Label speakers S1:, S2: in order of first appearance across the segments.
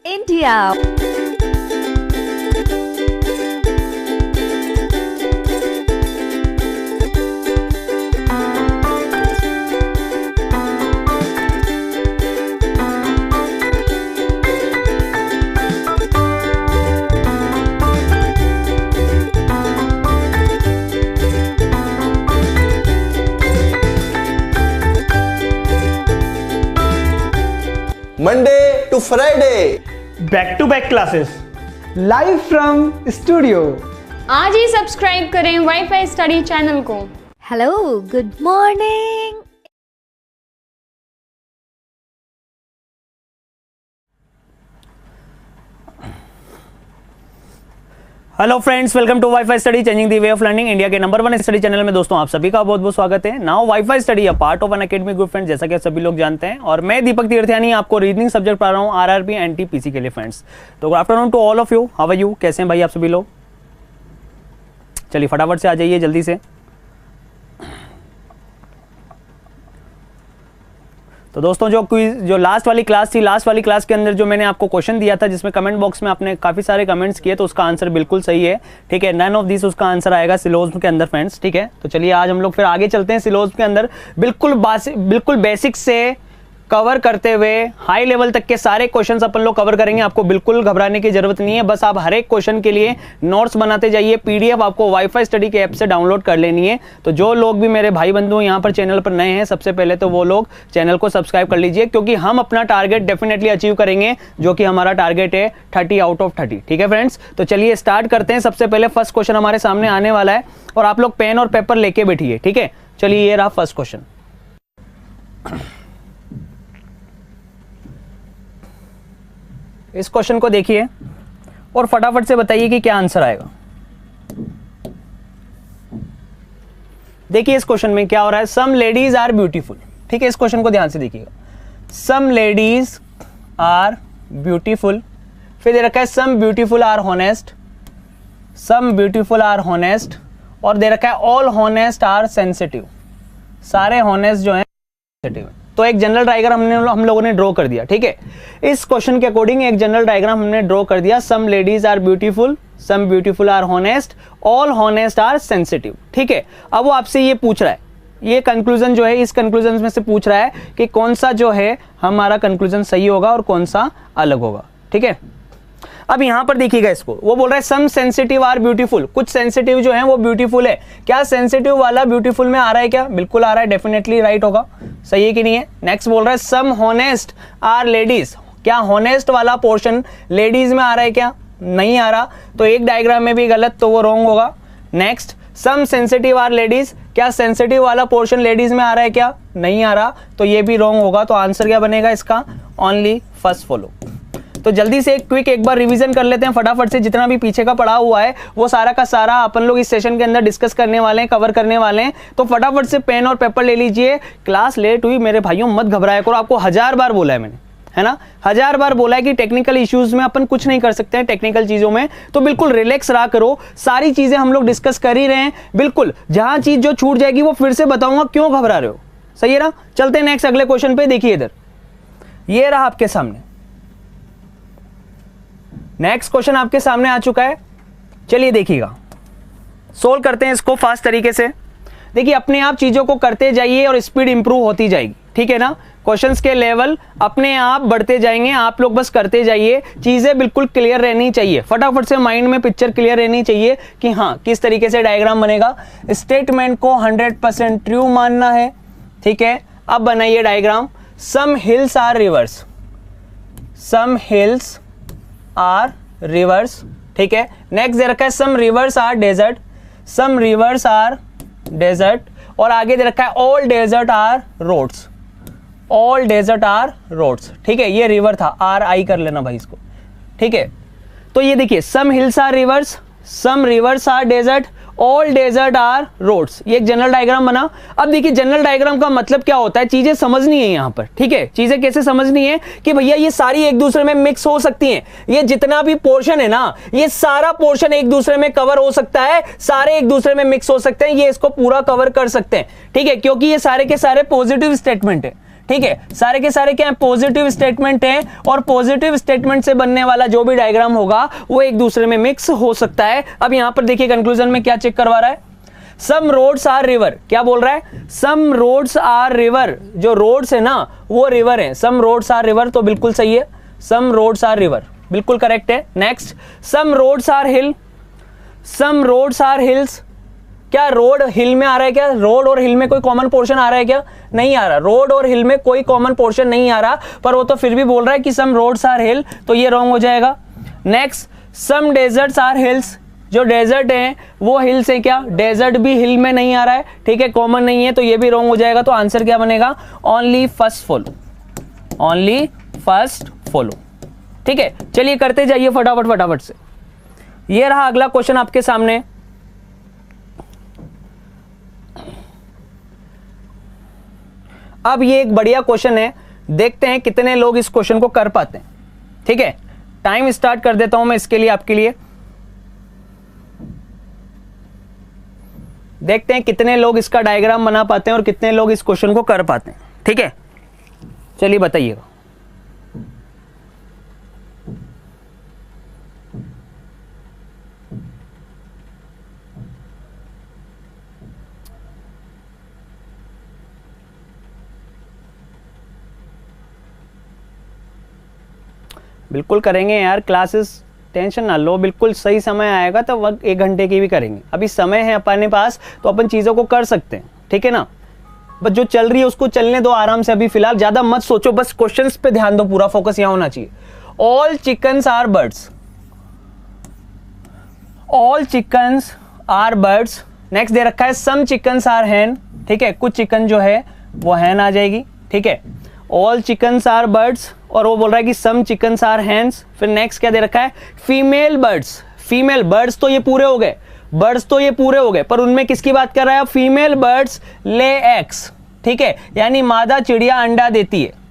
S1: India.
S2: Monday to Friday.
S3: Back to back classes
S4: live from studio.
S5: आज ही subscribe करें WiFi study channel को।
S1: Hello, good morning.
S3: Hello friends, welcome to WiFi study changing the way of learning, India के number 1 study channel में। दोस्तों आप सभी का बहुत बहुत स्वागत है। Now WiFi study a part of an academic group friends, जैसा कि सभी लोग जानते हैं, और मैं दीपक तीर्थयानी आपको रीजनिंग सब्जेक्ट पढ़ा रहा हूँ आरआरबी एनटीपीसी के लिए फ्रेंड्स। तो good afternoon to all of you, how are you, कैसे हैं भाई आप सभी लोग? चलिए फटाफट से आ जाइए जल्दी से। तो दोस्तों जो लास्ट वाली क्लास थी, लास्ट वाली क्लास के अंदर जो मैंने आपको क्वेश्चन दिया था, जिसमें कमेंट बॉक्स में आपने काफी सारे कमेंट्स किए, तो उसका आंसर बिल्कुल सही है। ठीक है, नन ऑफ दिस उसका आंसर आएगा सिलोज के अंदर फ्रेंड्स। ठीक है, तो चलिए आज हम लोग फिर आगे चलते हैं सिलोज के अंदर, बिल्कुल बेसिक से कवर करते हुए हाई लेवल तक के सारे क्वेश्चंस अपन लोग कवर करेंगे। आपको बिल्कुल घबराने की जरूरत नहीं है, बस आप हर एक क्वेश्चन के लिए नोट्स बनाते जाइए। पीडीएफ आपको वाईफाई स्टडी के ऐप से डाउनलोड कर लेनी है। तो जो लोग भी मेरे भाई बंधु यहाँ पर चैनल पर नए हैं, सबसे पहले तो वो लोग चैनल को सब्सक्राइब कर लीजिए, क्योंकि हम अपना टारगेट डेफिनेटली अचीव करेंगे, जो कि हमारा टारगेट है 30 आउट ऑफ 30। ठीक है फ्रेंड्स, तो चलिए स्टार्ट करते हैं। सबसे पहले फर्स्ट क्वेश्चन हमारे सामने आने वाला है, और आप लोग पेन और पेपर लेके बैठिए। ठीक है, चलिए ये रहा फर्स्ट क्वेश्चन। इस क्वेश्चन को देखिए और फटाफट से बताइए कि क्या आंसर आएगा। देखिए इस क्वेश्चन में क्या हो रहा है, सम लेडीज आर ब्यूटीफुल। ठीक है, इस क्वेश्चन को ध्यान से देखिएगा। सम लेडीज आर ब्यूटीफुल, फिर दे रखा है some beautiful are honest, some beautiful are honest, और दे रखा है ऑल हॉनेस्ट आर सेंसिटिव। सारे हॉनेस्ट जो है सेंसिटिव है। तो एक जनरल डायग्राम हम लोगों ने ड्रॉ कर दिया। ठीक है, इस क्वेश्चन के अकॉर्डिंग एक जनरल डायग्राम हमने ड्रॉ कर दिया। Some ladies are beautiful, some beautiful are honest, all honest are sensitive. ठीक है, अब वो आपसे ये पूछ रहा है, ये कंक्लूजन जो है, इस कंक्लूजन में से पूछ रहा है कि कौन सा जो है हमारा कंक्लूजन सही होगा और कौन सा अलग होगा। ठीक है, अब यहां पर देखिएगा इसको, वो बोल रहा है सम सेंसिटिव आर ब्यूटीफुल, कुछ सेंसिटिव जो है वो ब्यूटीफुल है। क्या सेंसिटिव वाला ब्यूटीफुल में आ रहा है? क्या बिल्कुल आ रहा है, डेफिनेटली राइट होगा। सही है कि नहीं है? नेक्स्ट बोल रहा है सम हॉनेस्ट आर लेडीज, क्या हॉनेस्ट वाला पोर्शन लेडीज में आ रहा है? क्या नहीं आ रहा, तो एक डायग्राम में भी गलत, तो वो रॉन्ग होगा। Next some sensitive are ladies, क्या सेंसिटिव वाला पोर्शन लेडीज में आ रहा है? क्या नहीं आ रहा, तो ये भी रॉन्ग होगा। तो आंसर क्या बनेगा इसका? Only first follow. तो जल्दी से एक बार रिवीजन कर लेते हैं फटाफट से। जितना भी पीछे का पढ़ा हुआ है वो सारा का सारा अपन लोग इस सेशन के अंदर डिस्कस करने वाले हैं, कवर करने वाले हैं। तो फटाफट से पेन और पेपर ले लीजिए। क्लास लेट हुई मेरे भाइयों, मत घबराया करो। आपको 1000 बार बोला है मैंने, है ना, 1000 बार बोला है कि टेक्निकल इश्यूज में अपन कुछ नहीं कर सकते हैं, टेक्निकल चीजों में। तो बिल्कुल रिलैक्स रहा करो, सारी चीजें हम लोग डिस्कस कर ही रहे हैं। बिल्कुल जहां चीज जो छूट जाएगी वो फिर से बताऊंगा, क्यों घबरा रहे हो? सही है ना? चलते हैं नेक्स्ट अगले क्वेश्चन पे। देखिए इधर ये रहा आपके सामने, नेक्स्ट क्वेश्चन आपके सामने आ चुका है। चलिए देखिएगा, सोल्व करते हैं इसको फास्ट तरीके से। देखिए अपने आप चीजों को करते जाइए और स्पीड इंप्रूव होती जाएगी। ठीक है ना, क्वेश्चंस के लेवल अपने आप बढ़ते जाएंगे, आप लोग बस करते जाइए। चीजें बिल्कुल क्लियर रहनी चाहिए, फटाफट से माइंड में पिक्चर क्लियर रहनी चाहिए कि हाँ किस तरीके से डायग्राम बनेगा। स्टेटमेंट को 100% ट्रू मानना है। ठीक है, अब बनाइए diagram. Some hills are rivers, some hills are rivers. ठीक है, नेक्स्ट दे रखा है some rivers are desert, some rivers are desert, और आगे दे रखा है all desert are roads, all desert are roads. ठीक है, ये रिवर था, आर आई कर लेना भाई इसको। ठीक है, तो ये देखिए some hills are rivers, some rivers are desert, all desert are roads. ये एक जनरल डायग्राम बना। अब देखिए जनरल डायग्राम का मतलब क्या होता है, चीजें समझनी है यहां पर। ठीक है, चीजें कैसे समझनी है कि भैया ये सारी एक दूसरे में मिक्स हो सकती हैं। ये जितना भी पोर्शन है ना, ये सारा पोर्शन एक दूसरे में कवर हो सकता है, सारे एक दूसरे में मिक्स हो सकते हैं, ये इसको पूरा कवर कर सकते हैं। ठीक है, क्योंकि ये सारे के सारे पॉजिटिव स्टेटमेंट है। ठीक है, सारे के सारे क्या है, पॉजिटिव स्टेटमेंट है, और पॉजिटिव स्टेटमेंट से बनने वाला जो भी डायग्राम होगा वो एक दूसरे में मिक्स हो सकता है। अब यहां पर देखिए कंक्लूजन में क्या चेक करवा रहा है, सम रोड्स आर रिवर, क्या बोल रहा है, सम रोड्स आर रिवर, जो रोड्स है ना वो रिवर है, सम रोड्स आर रिवर, तो बिल्कुल सही है, सम रोड्स आर रिवर बिल्कुल करेक्ट है। Next, some roads are hill, some roads are hills, क्या रोड हिल में आ रहा है, क्या रोड और हिल में कोई कॉमन पोर्शन आ रहा है, क्या नहीं आ रहा, रोड और हिल में कोई कॉमन पोर्शन नहीं आ रहा, पर वो तो फिर भी बोल रहा है कि सम रोड्स आर हिल, तो ये रॉन्ग हो जाएगा। Next, some deserts are hills, जो डेजर्ट है वो हिल्स है, क्या डेजर्ट भी हिल में नहीं आ रहा है, ठीक है, कॉमन नहीं है, तो ये भी रॉन्ग हो जाएगा। तो आंसर क्या बनेगा, only first follow, only first follow, ठीक है। चलिए करते जाइए फटाफट फटाफट से। ये रहा अगला क्वेश्चन आपके सामने, अब ये एक बढ़िया क्वेश्चन है, देखते हैं कितने लोग इस क्वेश्चन को कर पाते हैं, ठीक है। टाइम स्टार्ट कर देता हूं मैं इसके लिए, आपके लिए देखते हैं कितने लोग इसका डायग्राम बना पाते हैं और कितने लोग इस क्वेश्चन को कर पाते हैं, ठीक है। चलिए बताइएगा। बिल्कुल करेंगे यार, क्लासेस टेंशन ना लो, बिल्कुल सही समय आएगा तो वक्त 1 घंटे की भी करेंगे, अभी समय है अपने पास तो अपन चीज़ों को कर सकते हैं, ठीक है ना। बस जो चल रही है उसको चलने दो आराम से, अभी फिलहाल ज़्यादा मत सोचो, बस क्वेश्चंस पे ध्यान दो, पूरा फोकस यहाँ होना चाहिए। All chickens are birds, all chickens are birds. Next दे रखा है सम चिकन्स आर हैन, ठीक है, कुछ चिकन जो है वो हैन आ जाएगी, ठीक है। ऑल चिकन्स आर बर्ड्स, और वो बोल रहा है कि सम चिकन्स आर हैंस। फिर नेक्स्ट क्या दे रखा है, फीमेल बर्ड्स, फीमेल बर्ड्स तो ये पूरे हो गए, बर्ड्स तो ये पूरे हो गए, पर उनमें किसकी बात कर रहा है, फीमेल बर्ड्स ले एग्स, ठीक है, यानी मादा चिड़िया अंडा देती है।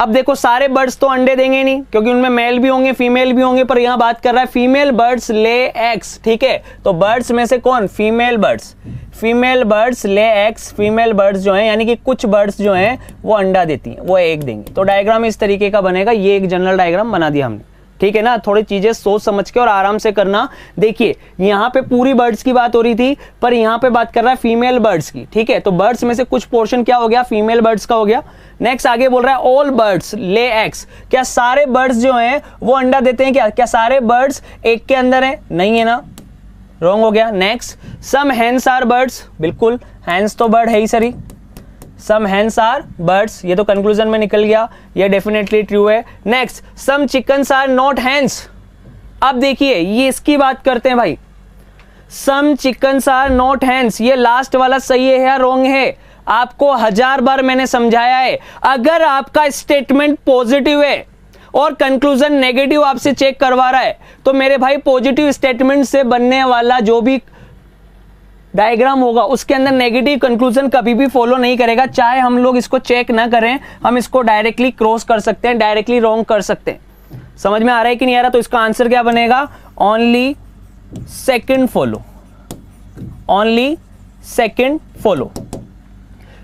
S3: अब देखो सारे बर्ड्स तो अंडे देंगे नहीं, क्योंकि उनमें मेल भी होंगे फीमेल भी होंगे, पर यहां बात कर रहा है फीमेल बर्ड्स ले एग्स, ठीक है। तो बर्ड्स में से कौन, female birds, female birds lay eggs, female birds जो हैं यानी कि कुछ बर्ड्स जो हैं वो अंडा देती हैं, वो एग देंगे। तो डायग्राम इस तरीके का बनेगा, ये एक जनरल डायग्राम बना दिया हमने, ठीक है ना। थोड़ी चीजें सोच समझ के और आराम से करना। देखिए यहाँ पे पूरी बर्ड्स की बात हो रही थी, पर यहाँ पे बात कर रहा है फीमेल बर्ड्स की, ठीक है। तो बर्ड्स में से कुछ पोर्शन क्या हो गया, फीमेल बर्ड्स का हो गया। नेक्स्ट आगे बोल रहा है ऑल बर्ड्स ले एग्स, क्या सारे बर्ड्स जो हैं वो अंडा देते हैं, क्या सारे बर्ड्स एक के अंदर है, नहीं है ना, रॉन्ग हो गया। Next some hens are birds, बिल्कुल हैंस तो बर्ड है ही सरी, सम हैंस आर बर्ड्स, ये तो कंक्लूजन में निकल गया, ये डेफिनेटली ट्रू है। Next some chickens are not hens, अब देखिए ये इसकी बात करते हैं भाई, some chickens are not hens, ये लास्ट वाला सही है या रॉन्ग है, आपको 1000 बार मैंने समझाया है। अगर आपका स्टेटमेंट पॉजिटिव है और कंक्लूजन नेगेटिव आपसे चेक करवा रहा है, तो मेरे भाई पॉजिटिव स्टेटमेंट से बनने वाला जो भी डायग्राम होगा उसके अंदर नेगेटिव कंक्लूजन कभी भी फॉलो नहीं करेगा, चाहे हम लोग इसको चेक ना करें, हम इसको डायरेक्टली क्रॉस कर सकते हैं, डायरेक्टली रॉन्ग कर सकते हैं। समझ में आ रहा है कि नहीं आ रहा, तो इसका आंसर क्या बनेगा, only second follow, only second follow.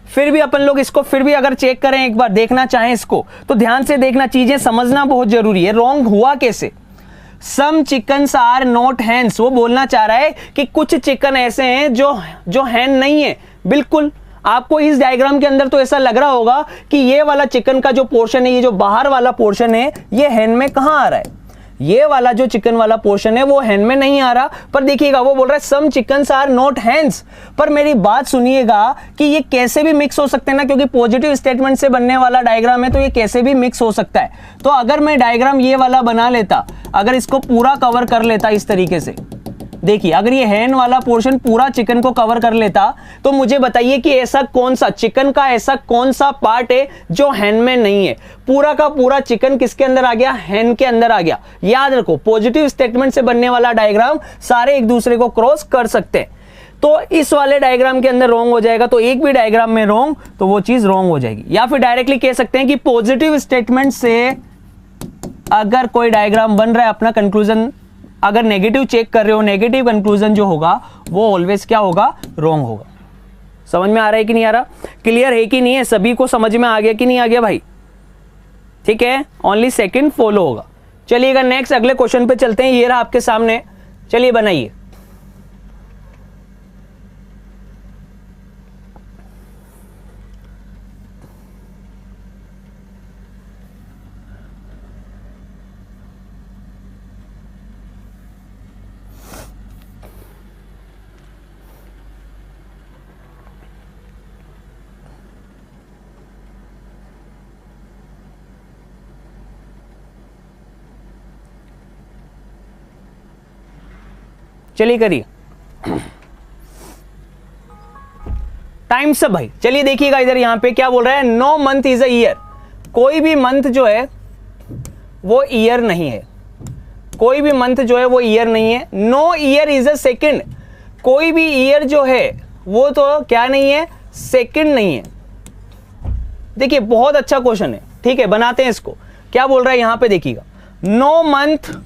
S3: फिर भी अपन लोग इसको फिर भी अगर चेक करें, एक बार देखना चाहें इसको, तो ध्यान से देखना, चीजें समझना बहुत जरूरी है। रॉन्ग हुआ कैसे, सम चिकन्स आर नॉट हैंस, वो बोलना चाह रहा है कि कुछ चिकन ऐसे हैं जो हैन नहीं है। बिल्कुल आपको इस डायग्राम के अंदर तो ऐसा लग रहा होगा कि ये वाला चिकन का जो पोर्शन है, ये जो बाहर वाला पोर्शन है, ये हैन में कहां आ रहा है, ये वाला जो चिकन वाला पोर्शन है वो हैन में नहीं आ रहा। पर देखिएगा वो बोल रहा है सम चिकन्स आर नॉट हैंस, पर मेरी बात सुनिएगा कि ये कैसे भी मिक्स हो सकते हैं ना, क्योंकि पॉजिटिव स्टेटमेंट से बनने वाला डायग्राम है, तो ये कैसे भी मिक्स हो सकता है। तो अगर मैं डायग्राम ये वाला बना लेता, अगर इसको पूरा कवर कर लेता इस तरीके से, देखिए अगर ये हैन वाला पोर्शन पूरा चिकन को कवर कर लेता, तो मुझे बताइए कि ऐसा कौन सा चिकन का ऐसा कौन सा पार्ट है जो हैन में नहीं है। पूरा का पूरा चिकन किसके अंदर आ गया, हैन के अंदर आ गया। याद रखो पॉजिटिव स्टेटमेंट से बनने वाला डायग्राम सारे एक दूसरे को क्रॉस कर सकते हैं। तो इस वाले डायग्राम के अंदर रॉन्ग हो जाएगा, तो एक भी डायग्राम में रॉन्ग, तो वो चीज रॉन्ग हो जाएगी। या फिर डायरेक्टली कह सकते हैं कि पॉजिटिव स्टेटमेंट से अगर कोई डायग्राम बन रहा है, अपना कंक्लूजन अगर नेगेटिव चेक कर रहे हो, नेगेटिव कंक्लूजन जो होगा वो ऑलवेज क्या होगा, रॉन्ग होगा। समझ में आ रहा है कि नहीं आ रहा, क्लियर है कि नहीं है, सभी को समझ में आ गया कि नहीं आ गया भाई, ठीक है, ओनली सेकंड फॉलो होगा। चलिएगा नेक्स्ट अगले क्वेश्चन पे चलते हैं, ये रहा आपके सामने, चलिए बनाइए। चलिए करिए टाइम सब भाई। चलिए देखिएगा इधर यहां पे क्या बोल रहा है, no month is a year. कोई भी मंथ जो है वो ईयर नहीं है, कोई भी मंथ जो है वो ईयर नहीं है। No year is a second, कोई भी ईयर जो है वो तो क्या नहीं है, सेकंड नहीं है। देखिए बहुत अच्छा क्वेश्चन है, ठीक है, बनाते हैं इसको। क्या बोल रहा है यहां पे देखिएगा, no month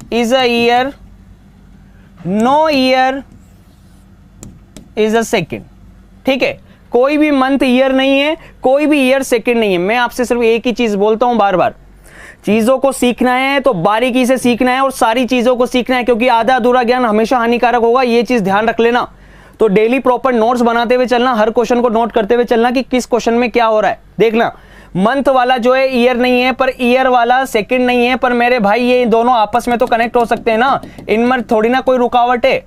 S3: is a year, no year is a second। ठीक है, कोई भी मंथ ईयर नहीं है, कोई भी ईयर सेकंड नहीं है। मैं आपसे सिर्फ एक ही चीज बोलता हूं बार बार, चीजों को सीखना है तो बारीकी से सीखना है और सारी चीजों को सीखना है, क्योंकि आधा अधूरा ज्ञान हमेशा हानिकारक होगा, ये चीज ध्यान रख लेना। तो डेली प्रॉपर नोट्स बनाते हुए चलना, हर क्वेश्चन को नोट करते हुए चलना कि किस क्वेश्चन में क्या हो रहा है। देखना मंथ वाला जो है ईयर नहीं है, पर ईयर वाला सेकंड नहीं है, पर मेरे भाई ये दोनों आपस में तो कनेक्ट हो सकते हैं ना, इनमें थोड़ी ना कोई रुकावट है,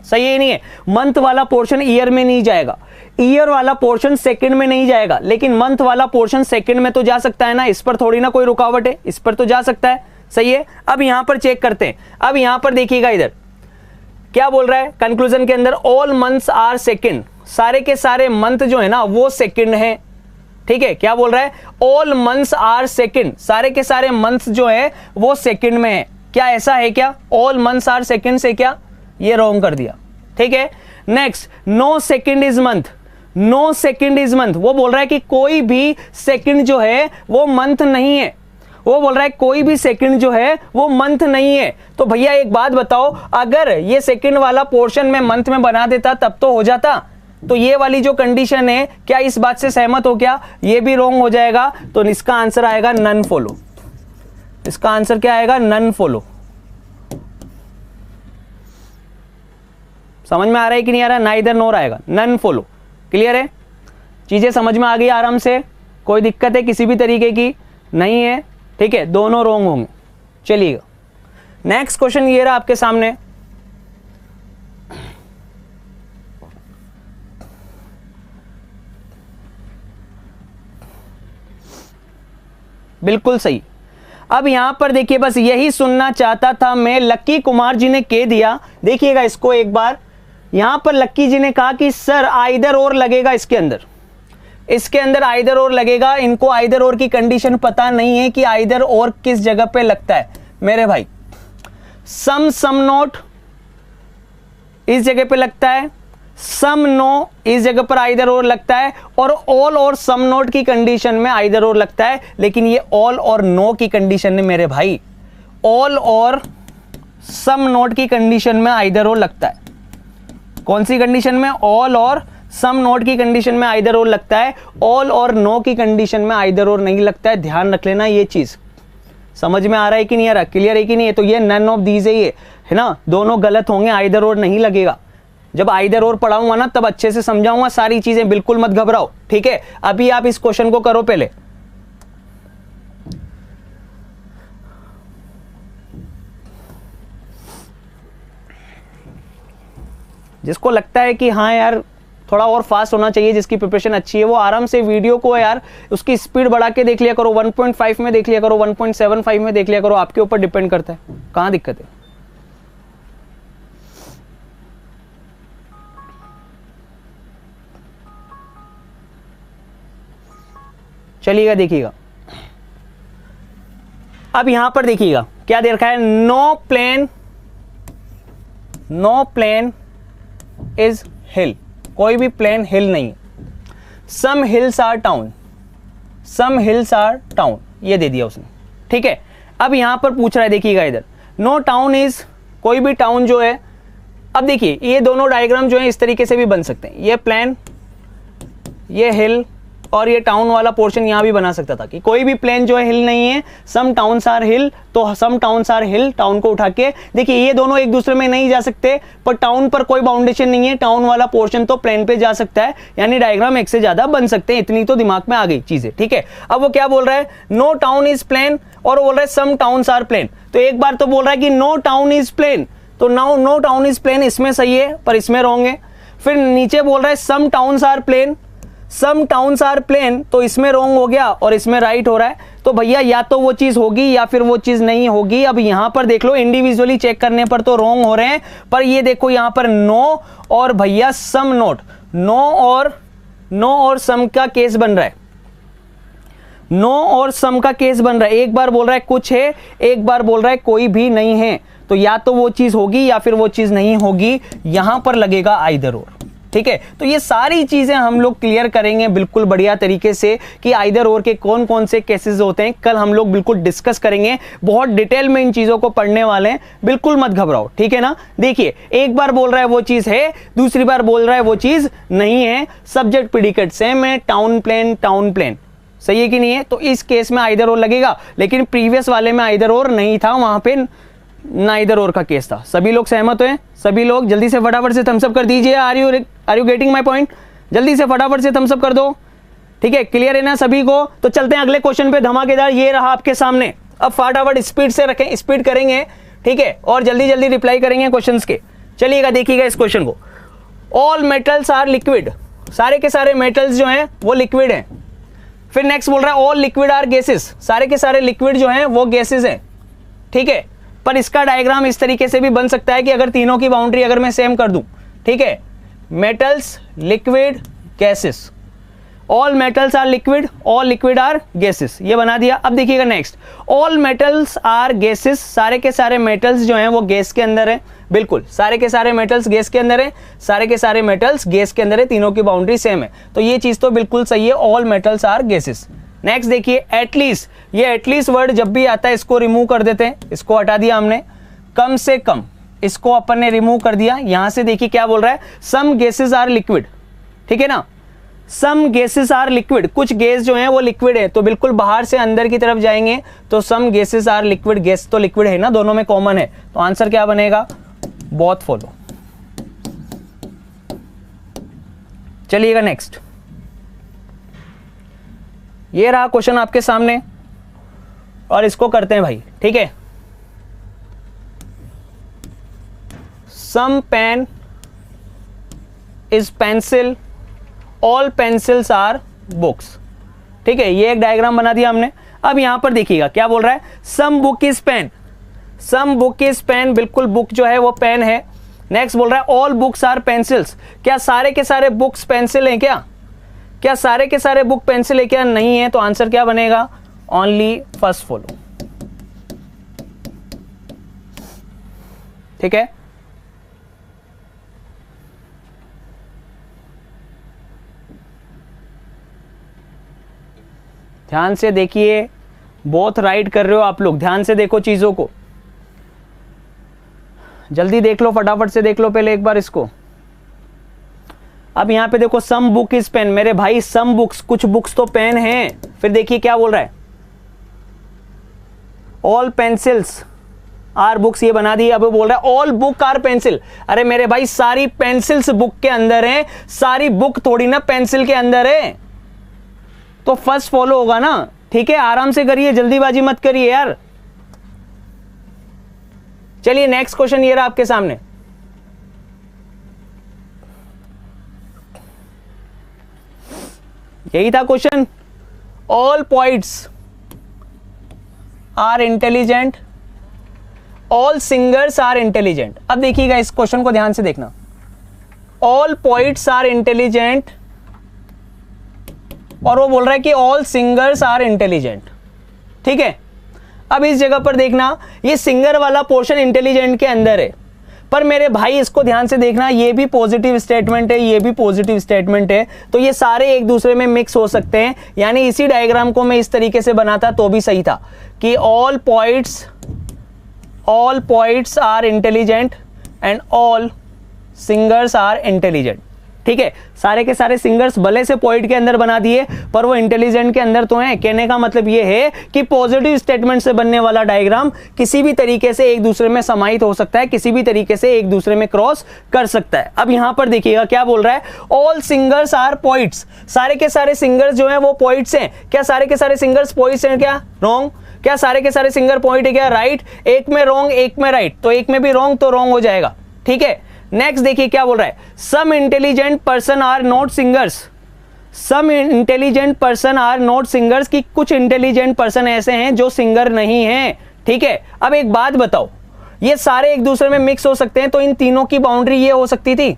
S3: सही है नहीं है। मंथ वाला पोर्शन ईयर में नहीं जाएगा, ईयर वाला पोर्शन सेकंड में नहीं जाएगा, लेकिन मंथ वाला पोर्शन सेकंड में तो जा सकता है ना, इस पर थोड़ी ना कोई रुकावट है, इस पर तो जा सकता है, सही है। अब यहां पर चेक करते हैं, अब यहां पर देखिएगा इधर क्या बोल रहा है कंक्लूजन के अंदर, ऑल मंथ्स आर सेकंड, सारे के सारे मंथ जो है ना वो सेकंड है, ठीक है। क्या बोल रहा है, ऑल मंथ्स आर सेकंड, सारे के सारे मंथ्स जो है वो सेकंड में है। क्या ऐसा है क्या, ऑल मंथ्स आर सेकंड से क्या, ये रॉन्ग कर दिया, ठीक है। Next, no second is month, no second is month, वो बोल रहा है कि कोई भी सेकंड जो है वो मंथ नहीं है, वो बोल रहा है कोई भी सेकंड जो है वो मंथ नहीं है। तो भैया एक बात बताओ, अगर ये सेकंड वाला पोर्शन में मंथ में बना देता तब तो हो जाता, तो ये वाली जो कंडीशन है, क्या इस बात से सहमत हो क्या, ये भी रॉन्ग हो जाएगा। तो इसका आंसर आएगा नन फॉलो, इसका आंसर क्या आएगा, नन फॉलो। समझ में आ रहा है कि नहीं आ रहा, ना इधर नोर आएगा, नन फॉलो। क्लियर है, चीजें समझ में आ गई आराम से, कोई दिक्कत है किसी भी तरीके की नहीं है, ठीक है, दोनों रॉन्ग होंगे। चलिएगा नेक्स्ट क्वेश्चन ये रहा आपके सामने, बिल्कुल सही। अब यहां पर देखिए, बस यही सुनना चाहता था मैं, लक्की कुमार जी ने कह दिया। देखिएगा इसको एक बार, यहां पर लक्की जी ने कहा कि सर आइदर और लगेगा इसके अंदर, इसके अंदर आइदर और लगेगा। इनको आइदर और की कंडीशन पता नहीं है कि आइदर और किस जगह पे लगता है मेरे भाई। सम नोट इस जगह पे लगता है, सम नो इस जगह पर आइदर और लगता है, और ऑल और सम नोट की कंडीशन में आइदर और लगता है। लेकिन ये ऑल और नो की कंडीशन में मेरे भाई, ऑल और सम नोट की कंडीशन में आइदर और लगता है। कौन सी कंडीशन में, ऑल और सम नोट की कंडीशन में आइदर और लगता है, ऑल और नो की कंडीशन में आइदर और नहीं लगता है। ध्यान रख लेना ये चीज, समझ में आ रहा है कि नहीं आ रहा, क्लियर है कि नहीं है। तो ये नन ऑफ दीज है, ये है ना, दोनों गलत होंगे, आइदर और नहीं लगेगा। जब आइदर और पढ़ाऊंगा ना तब अच्छे से समझाऊंगा सारी चीजें, बिल्कुल मत घबराओ, ठीक है। अभी आप इस क्वेश्चन को करो पहले। जिसको लगता है कि हाँ यार थोड़ा और फास्ट होना चाहिए, जिसकी प्रिपरेशन अच्छी है, वो आराम से वीडियो को यार उसकी स्पीड बढ़ा के देख लिया करो, 1.5 में देख लिया करो, 1.75 में देख लिया करो, आपके ऊपर डिपेंड करता है, कहां दिक्कत है। चलिएगा देखिएगा, अब यहां पर देखिएगा क्या दे रखा है, नो प्लेन इज हिल, कोई भी प्लेन हिल नहीं है। Some hills are town, some hills are town, ये दे दिया उसने, ठीक है। अब यहां पर पूछ रहा है, देखिएगा इधर, नो टाउन इज, कोई भी टाउन जो है अब देखिए ये दोनों डायग्राम जो है इस तरीके से भी बन सकते हैं, ये प्लेन, ये हिल और ये टाउन वाला पोर्शन यहां भी बना सकता था कि कोई भी प्लेन जो है हिल नहीं है, सम टाउन्स आर हिल, तो सम टाउन्स आर हिल, टाउन को उठा के देखिए ये दोनों एक दूसरे में नहीं जा सकते, पर टाउन पर कोई बाउंडेशन नहीं है, टाउन वाला पोर्शन तो प्लेन पे जा सकता है, यानी डायग्राम एक से ज्यादा बन सकते हैं। इतनी तो दिमाग में आ गई चीजें, ठीक है। अब वो क्या बोल रहा है, नो टाउन इज प्लेन, और बोल रहा है सम टाउन्स आर प्लेन। तो एक बार तो बोल रहा है कि नो टाउन इज प्लेन, तो now no town is plane इसमें सही है पर इसमें रॉन्ग है। फिर नीचे बोल रहा है some towns are plain, some towns are plain, तो इसमें रॉन्ग हो गया और इसमें राइट हो रहा है। तो भैया या तो वो चीज होगी या फिर वो चीज नहीं होगी। अब यहां पर देख लो इंडिविजुअली चेक करने पर तो रॉन्ग हो रहे हैं, पर ये देखो यहां पर नो और भैया सम नोट, नो और सम का केस बन रहा है, नो और सम का केस बन रहा है। एक बार बोल रहा है कुछ है, एक बार बोल रहा है कोई भी नहीं है, तो या तो वो चीज होगी या फिर वो चीज नहीं होगी, यहां पर लगेगा आइदर और, ठीक है। तो ये सारी चीजें हम लोग क्लियर करेंगे बिल्कुल बढ़िया तरीके से कि आइदर और के कौन कौन से केसेस होते हैं, कल हम लोग बिल्कुल डिस्कस करेंगे, बहुत डिटेल में इन चीजों को पढ़ने वाले हैं, बिल्कुल मत घबराओ, ठीक है ना। देखिए एक बार बोल रहा है वो चीज है, दूसरी बार बोल रहा है वो चीज नहीं है, सब्जेक्ट प्रेडिकेट सेम है, टाउन प्लेन सही है कि नहीं है, तो इस केस में आइदर और लगेगा। लेकिन प्रीवियस वाले में आइदर और नहीं था, वहां पे नाइदर और का केस था। सभी लोग सहमत हैं? सभी लोग जल्दी से फटाफट से थम्स अप कर दीजिए। Are you getting my point? जल्दी से फटाफट से थम्स अप कर दो, ठीक है। क्लियर है ना सभी को? तो चलते हैं अगले क्वेश्चन पे धमाकेदार, ये रहा आपके सामने। अब फटाफट स्पीड से रखें, स्पीड करेंगे, ठीक है, और जल्दी जल्दी रिप्लाई करेंगे क्वेश्चंस के। चलिएगा देखिएगा इस क्वेश्चन को। ऑल मेटल्स आर लिक्विड, सारे के सारे मेटल्स जो हैं वो लिक्विड हैं। फिर नेक्स्ट बोल रहा है ऑल लिक्विड आर गैसेस, सारे के सारे लिक्विड जो हैं वो गैसेस हैं, ठीक है। पर इसका डायग्राम इस तरीके से भी बन सकता है कि अगर तीनों की बाउंड्री अगर मैं सेम कर दूं, ठीक है, metals liquid gases, all metals are liquid, all liquid are gases, ये बना दिया। अब देखिएगा next, all metals are gases, सारे के सारे मेटल्स जो हैं वो गैस के अंदर है, बिल्कुल सारे के सारे मेटल्स गैस के अंदर है, सारे के सारे मेटल्स गैस के अंदर है, तीनों की बाउंड्री सेम है, तो ये चीज तो बिल्कुल सही है, all metals are gases. Next देखिए एटलीस्ट, ये एटलीस्ट वर्ड जब भी आता है इसको रिमूव कर देते हैं, इसको हटा दिया हमने, कम से कम इसको अपन ने रिमूव कर दिया। यहां से देखिए क्या बोल रहा है, सम गैसेस आर लिक्विड, ठीक है ना, सम गैसेस आर लिक्विड, कुछ गैस जो है वो लिक्विड है, तो बिल्कुल बाहर से अंदर की तरफ जाएंगे तो some gases are liquid, gas तो लिक्विड है ना, दोनों में कॉमन है, तो आंसर क्या बनेगा, बोथ फॉलो। चलिएगा नेक्स्ट, ये रहा क्वेश्चन आपके सामने और इसको करते हैं भाई, ठीक है। Some pen is pencil, all pencils are books, ठीक है, ये एक डायग्राम बना दिया हमने। अब यहां पर देखिएगा क्या बोल रहा है, some book is pen, some book is pen, बिल्कुल बुक जो है वो पेन है। नेक्स्ट बोल रहा है ऑल बुक्स आर पेंसिल्स, क्या सारे के सारे बुक्स पेंसिल हैं क्या, क्या सारे के सारे बुक पेंसिल है क्या, नहीं है, तो आंसर क्या बनेगा, ओनली फर्स्ट फॉलो, ठीक है। ध्यान से देखिए, बहुत राइट कर रहे हो आप लोग, ध्यान से देखो चीजों को, जल्दी देख लो, फटाफट से देख लो पहले एक बार इसको। अब यहां पे देखो सम बुक इज पेन, मेरे भाई सम बुक्स, कुछ बुक्स तो पेन हैं। फिर देखिए क्या बोल रहा है, ऑल पेंसिल्स आर बुक्स, ये बना दी। अब बोल रहा है ऑल बुक आर पेंसिल, अरे मेरे भाई सारी पेंसिल्स बुक के अंदर हैं, सारी बुक थोड़ी ना पेंसिल के अंदर है, तो फर्स्ट फॉलो होगा ना, ठीक है। आराम से करिए, जल्दीबाजी मत करिए यार। चलिए नेक्स्ट क्वेश्चन ये रहा आपके सामने, यही था question, all poets are intelligent, all singers are intelligent. अब देखिएगा इस क्वेश्चन को ध्यान से देखना, ऑल पोइट्स आर इंटेलिजेंट और वो बोल रहा है कि ऑल सिंगर्स आर इंटेलिजेंट, ठीक है। अब इस जगह पर देखना, ये सिंगर वाला पोर्शन इंटेलिजेंट के अंदर है, पर मेरे भाई इसको ध्यान से देखना, ये भी पॉजिटिव स्टेटमेंट है, ये भी पॉजिटिव स्टेटमेंट है, तो ये सारे एक दूसरे में मिक्स हो सकते हैं। यानी इसी डायग्राम को मैं इस तरीके से बनाता तो भी सही था कि all poets are intelligent and all singers are intelligent. ठीक है, सारे के सारे सिंगर्स भले से पोइट के अंदर बना दिए पर वो इंटेलिजेंट के अंदर तो हैं। कहने का मतलब ये है कि पॉजिटिव स्टेटमेंट से बनने वाला डायग्राम किसी भी तरीके से एक दूसरे में समाहित हो सकता है, किसी भी तरीके से एक दूसरे में क्रॉस कर सकता है। अब यहां पर देखिएगा क्या बोल रहा है, ऑल सिंगर्स आर पोइट्स। सारे के सारे सिंगर्स जो हैं वो पोइट्स हैं। क्या सारे के सारे सिंगर्स पोइट्स हैं? क्या रॉन्ग। क्या सारे के सारे सिंगर पोइट है? क्या राइट। एक में रॉन्ग एक में राइट, तो एक में भी रॉन्ग तो रॉन्ग हो जाएगा। ठीक है, नेक्स्ट देखिए क्या बोल रहा है, some intelligent person are not singers. Some intelligent person are not singers, की कुछ इंटेलिजेंट पर्सन ऐसे हैं जो सिंगर नहीं हैं। ठीक है, अब एक बात बताओ, ये सारे एक दूसरे में मिक्स हो सकते हैं, तो इन तीनों की बाउंड्री ये हो सकती थी।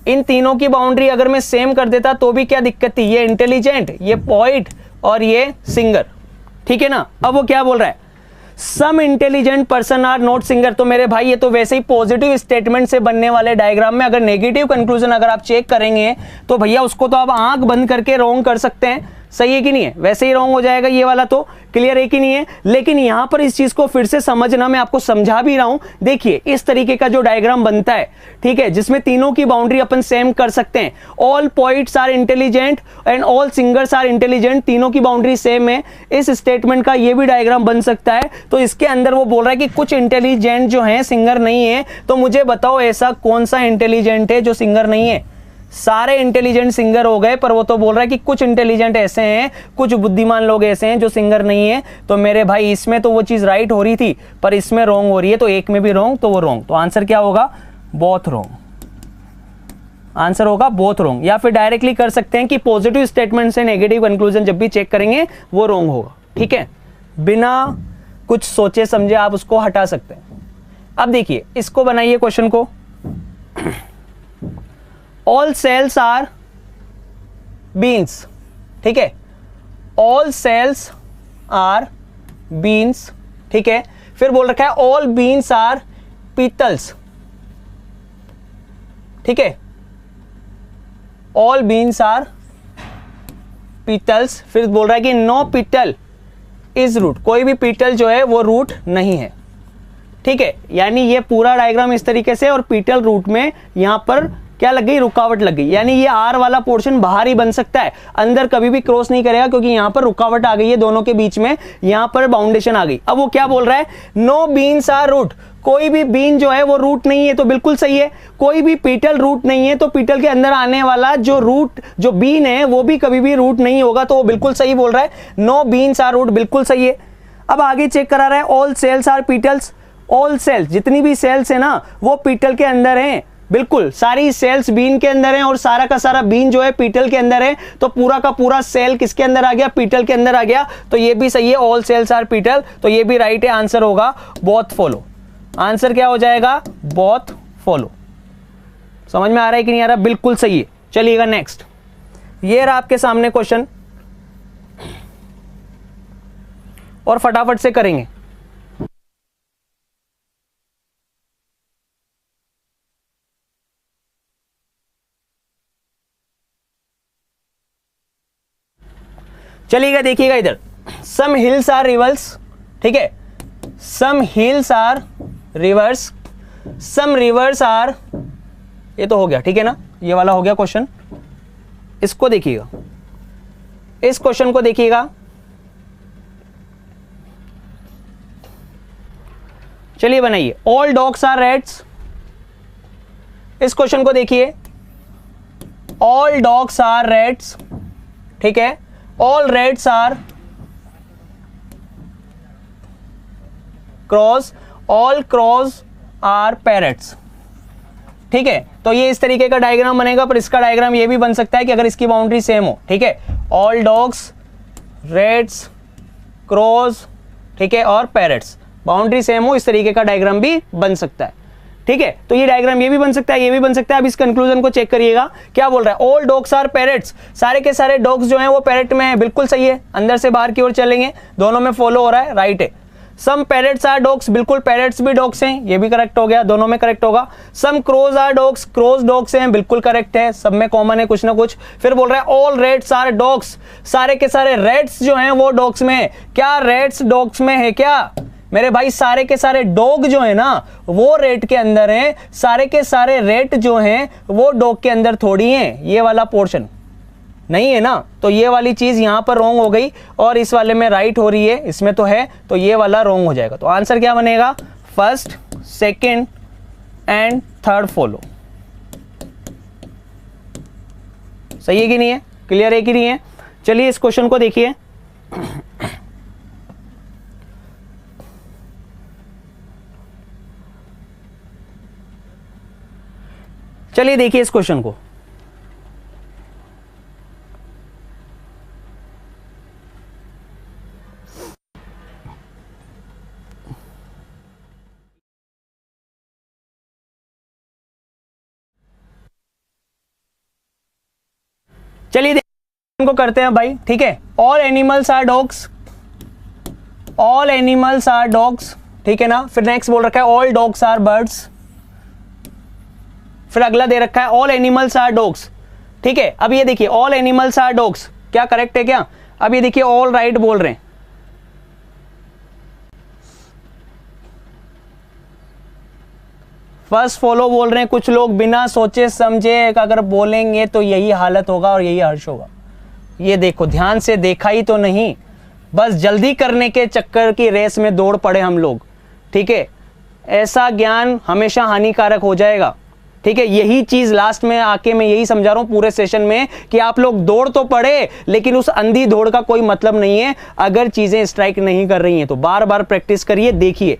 S3: इन तीनों की बाउंड्री अगर मैं सेम कर देता तो भी क्या दिक्कत थी, ये इंटेलिजेंट, ये पोइट और ये सिंगर। ठीक है ना। अब वो क्या बोल रहा है, some intelligent person are not singer. तो मेरे भाई ये तो वैसे ही पॉजिटिव स्टेटमेंट से बनने वाले डायग्राम में अगर नेगेटिव कंक्लूजन अगर आप चेक करेंगे तो भैया उसको तो आप आंख बंद करके रॉन्ग कर सकते हैं। सही है कि नहीं है? वैसे ही रॉन्ग हो जाएगा ये वाला, तो क्लियर है कि नहीं है? लेकिन यहां पर इस चीज को फिर से समझना, मैं आपको समझा भी रहा हूं। देखिए इस तरीके का जो डायग्राम बनता है, ठीक है, जिसमें तीनों की बाउंड्री अपन सेम कर सकते हैं। All poets are intelligent and all singers are intelligent, तीनों की बाउंड्री सेम है। इस स्टेटमेंट का ये भी डायग्राम बन सकता है। तो इसके अंदर वो बोल रहा है कि कुछ इंटेलिजेंट जो है सिंगर नहीं है। तो मुझे बताओ ऐसा कौन सा इंटेलिजेंट है जो सिंगर नहीं है? सारे इंटेलिजेंट सिंगर हो गए, पर वो तो बोल रहा है कि कुछ इंटेलिजेंट ऐसे हैं, कुछ बुद्धिमान लोग ऐसे हैं जो सिंगर नहीं है। तो मेरे भाई इसमें तो वो चीज राइट हो रही थी पर इसमें रॉन्ग हो रही है, तो एक में भी रॉन्ग तो वो रॉन्ग। तो आंसर क्या होगा, बोथ रॉन्ग। आंसर होगा बोथ रॉन्ग। या फिर डायरेक्टली कर सकते हैं कि पॉजिटिव स्टेटमेंट से नेगेटिव कंक्लूजन जब भी चेक करेंगे वो रॉन्ग होगा। ठीक है, बिना कुछ सोचे समझे आप उसको हटा सकते हैं। अब देखिए इसको बनाइए क्वेश्चन को, ऑल सेल्स आर बीन्स। ठीक है, ऑल सेल्स आर बीन्स। ठीक है, फिर बोल रखा है ऑल बीन्स आर पीतल्स। ठीक है, ऑल बीन्स आर पीतल्स। फिर बोल रहा है कि नो पीटल इज रूट, कोई भी पीटल जो है वो रूट नहीं है। ठीक है, यानी ये पूरा डायग्राम इस तरीके से, और पीटल रूट में यहां पर क्या लग गई, रुकावट लग गई। यानी ये आर वाला पोर्शन बाहर ही बन सकता है, अंदर कभी भी क्रॉस नहीं करेगा क्योंकि यहां पर रुकावट आ गई है दोनों के बीच में, यहां पर बाउंडेशन आ गई। अब वो क्या बोल रहा है, नो बीन्स आर रूट, कोई भी बीन जो है वो रूट नहीं है। तो बिल्कुल सही है, कोई भी पीटल रूट नहीं है, तो पीटल के अंदर आने वाला जो रूट जो बीन है वो भी कभी भी रूट नहीं होगा। तो वो बिल्कुल सही बोल रहा है, नो बीन्स आर रूट, बिल्कुल सही है। अब आगे चेक करा रहा है, all cells are petals. All cells, जितनी भी सेल्स है ना वो पीटल के अंदर हैं। बिल्कुल सारी सेल्स बीन के अंदर हैं और सारा का सारा बीन जो है पीटल के अंदर है। तो पूरा का पूरा सेल किसके अंदर आ गया, पीटल के अंदर आ गया। तो ये भी सही है, ऑल सेल्स आर पीटल, तो ये भी राइट है। आंसर होगा बोथ फॉलो। आंसर क्या हो जाएगा, बोथ फॉलो। समझ में आ रहा है कि नहीं आ रहा? बिल्कुल सही है। चलिएगा नेक्स्ट, ये रहा आपके सामने क्वेश्चन, और फटाफट से करेंगे। चलिएगा देखिएगा इधर, सम हिल्स आर रिवर्स। ठीक है, some hills are rivers, some rivers are, ये तो हो गया। ठीक है ना, ये वाला हो गया क्वेश्चन। इसको देखिएगा, इस क्वेश्चन को देखिएगा। चलिए बनाइए, ऑल डॉग्स आर रेड्स। इस क्वेश्चन को देखिए, ऑल डॉग्स आर रेड्स। ठीक है, all reds are crows, all crows are parrots. ठीक है, तो ये इस तरीके का डायग्राम बनेगा, पर इसका डायग्राम ये भी बन सकता है कि अगर इसकी बाउंड्री सेम हो। ठीक है, ऑल डॉग्स, रेड्स, क्रॉस, ठीक है, और पैरेट्स, बाउंड्री सेम हो, इस तरीके का डायग्राम भी बन सकता है। ठीक है, तो ये डायग्राम ये भी बन सकता है, ये भी बन सकता है। अब इस कंक्लूजन को चेक करिएगा, क्या बोल रहा है, ऑल डॉग्स आर पैरेट्स। सारे के सारे डॉग्स जो हैं वो पैरेट में है, बिल्कुल सही है। अंदर से बाहर की ओर चलेंगे, दोनों में फॉलो हो रहा है, राइट है। सम पैरेट्स आर डॉग्स, बिल्कुल पैरेट्स भी डॉग्स हैं, ये भी करेक्ट हो गया, दोनों में करेक्ट होगा। Some crows are dogs, crows dogs हैं, बिल्कुल करेक्ट है, सब में कॉमन है कुछ ना कुछ। फिर बोल रहा है ऑल रेड्स आर डॉग्स, सारे के सारे रेड्स जो हैं वो डॉग्स में है। क्या रेड्स डॉग्स में है क्या? मेरे भाई सारे के सारे डॉग जो है ना वो रेट के अंदर हैं, सारे के सारे रेट जो हैं वो डॉग के अंदर थोड़ी हैं, ये वाला पोर्शन नहीं है ना। तो ये वाली चीज यहां पर रॉन्ग हो गई और इस वाले में राइट हो रही है, इसमें तो है, तो ये वाला रॉन्ग हो जाएगा। तो आंसर क्या बनेगा? First, second and third follow. सही है कि नहीं है? क्लियर है कि नहीं है? चलिए इस क्वेश्चन को देखिए। चलिए देखिए इस क्वेश्चन को। चलिए को करते हैं भाई, ठीक है। All animals are dogs, all animals are dogs, ठीक है ना। फिर नेक्स्ट बोल रखा है ऑल डॉग्स आर बर्ड्स, फिर अगला दे रखा है ऑल एनिमल्स आर डॉग्स, ठीक है। अब ये देखिए ऑल एनिमल्स आर डॉग्स, क्या करेक्ट है क्या? अब ये देखिए ऑल राइट बोल रहे हैं, फर्स्ट फॉलो बोल रहे हैं। कुछ लोग बिना सोचे समझे अगर बोलेंगे तो यही हालत होगा और यही हर्ष होगा। ये देखो ध्यान से देखा ही तो नहीं, बस जल्दी करने के चक्कर की रेस में दौड़ पड़े हम लोग, ठीक है। ऐसा ज्ञान हमेशा हानिकारक हो जाएगा, ठीक है। यही चीज लास्ट में आके मैं यही समझा रहा हूं पूरे सेशन में कि आप लोग दौड़ तो पड़े, लेकिन उस अंधी दौड़ का कोई मतलब नहीं है अगर चीजें स्ट्राइक नहीं कर रही हैं। तो बार बार प्रैक्टिस करिए। देखिए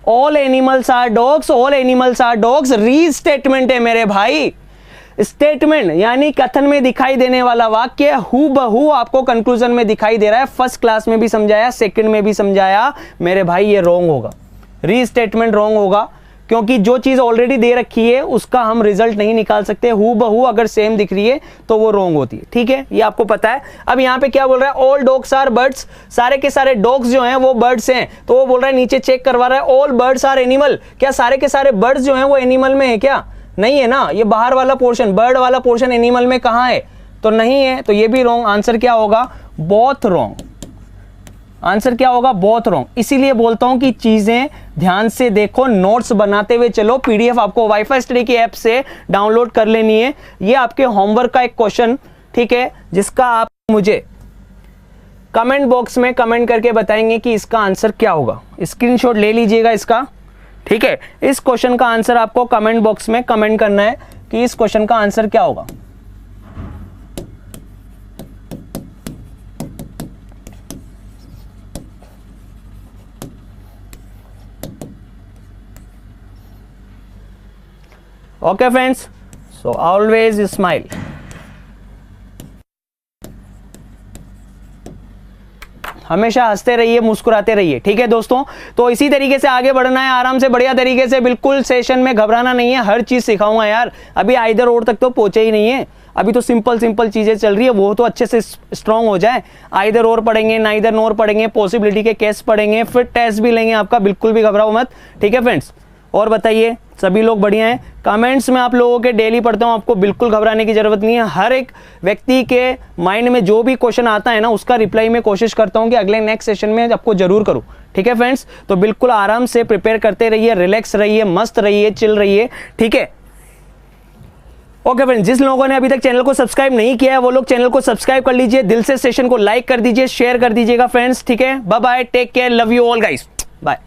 S3: all animals are dogs, all animals are dogs री स्टेटमेंट है मेरे भाई। स्टेटमेंट यानी कथन में दिखाई देने वाला वाक्य हू बहू आपको कंक्लूजन में दिखाई दे रहा है। फर्स्ट क्लास में भी समझाया, सेकंड में भी समझाया मेरे भाई, ये रॉन्ग होगा, री स्टेटमेंट रॉन्ग होगा, क्योंकि जो चीज ऑलरेडी दे रखी है उसका हम रिजल्ट नहीं निकाल सकते। हू बहू अगर सेम दिख रही है तो वो रॉन्ग होती है, ठीक है, ये आपको पता है। अब यहाँ पे क्या बोल रहा है? ऑल डॉग्स आर बर्ड्स, सारे के सारे डॉग्स जो हैं वो बर्ड्स हैं। तो वो बोल रहा है, नीचे चेक करवा रहा है ऑल बर्ड्स आर एनिमल, क्या सारे के सारे बर्ड्स जो हैं वो एनिमल में है क्या? नहीं है ना। ये बाहर वाला पोर्शन, बर्ड वाला पोर्शन एनिमल में कहाँ है? तो नहीं है, तो ये भी रॉन्ग। आंसर क्या होगा? Both wrong. आंसर क्या होगा? Both wrong. इसीलिए बोलता हूं कि चीजें ध्यान से देखो, नोट्स बनाते हुए चलो। पीडीएफ आपको वाईफाई स्टडी की ऐप से डाउनलोड कर लेनी है। ये आपके होमवर्क का एक क्वेश्चन, ठीक है, जिसका आप मुझे कमेंट बॉक्स में कमेंट करके बताएंगे कि इसका आंसर क्या होगा। स्क्रीनशॉट ले लीजिएगा इसका, ठीक है। इस क्वेश्चन का आंसर आपको कमेंट बॉक्स में कमेंट करना है कि इस क्वेश्चन का आंसर क्या होगा। Okay friends, so always smile. हमेशा हंसते रहिए, मुस्कुराते रहिए, ठीक है दोस्तों। तो इसी तरीके से आगे बढ़ना है, आराम से, बढ़िया तरीके से, बिल्कुल सेशन में घबराना नहीं है। हर चीज सिखाऊंगा यार। अभी आइदर और तक तो पहुंचे ही नहीं है, अभी तो सिंपल सिंपल चीजें चल रही है, वो तो अच्छे से स्ट्रांग हो जाए। आइदर और पढ़ेंगे, नाइदर नोर पढ़ेंगे, पॉसिबिलिटी के केस पढ़ेंगे, फिर टेस्ट भी लेंगे आपका। बिल्कुल भी घबराओ मत, ठीक है फ्रेंड्स। और बताइए, सभी लोग बढ़िया हैं? कमेंट्स में आप लोगों के डेली पढ़ता हूं, आपको बिल्कुल घबराने की जरूरत नहीं है। हर एक व्यक्ति के माइंड में जो भी क्वेश्चन आता है ना, उसका रिप्लाई मैं कोशिश करता हूं कि अगले नेक्स्ट सेशन में आपको जरूर करूं, ठीक है फ्रेंड्स। तो बिल्कुल आराम से प्रिपेयर करते रहिए, रिलैक्स रहिए, मस्त रहिए, चिल रहिए, ठीक है। ओके फ्रेंड्स, जिस लोगों ने अभी तक चैनल को सब्सक्राइब नहीं किया है वो लोग चैनल को सब्सक्राइब कर लीजिए, दिल से सेशन को लाइक कर दीजिए, शेयर कर दीजिएगा फ्रेंड्स, ठीक है। Bye bye, take care, love you all guys, bye.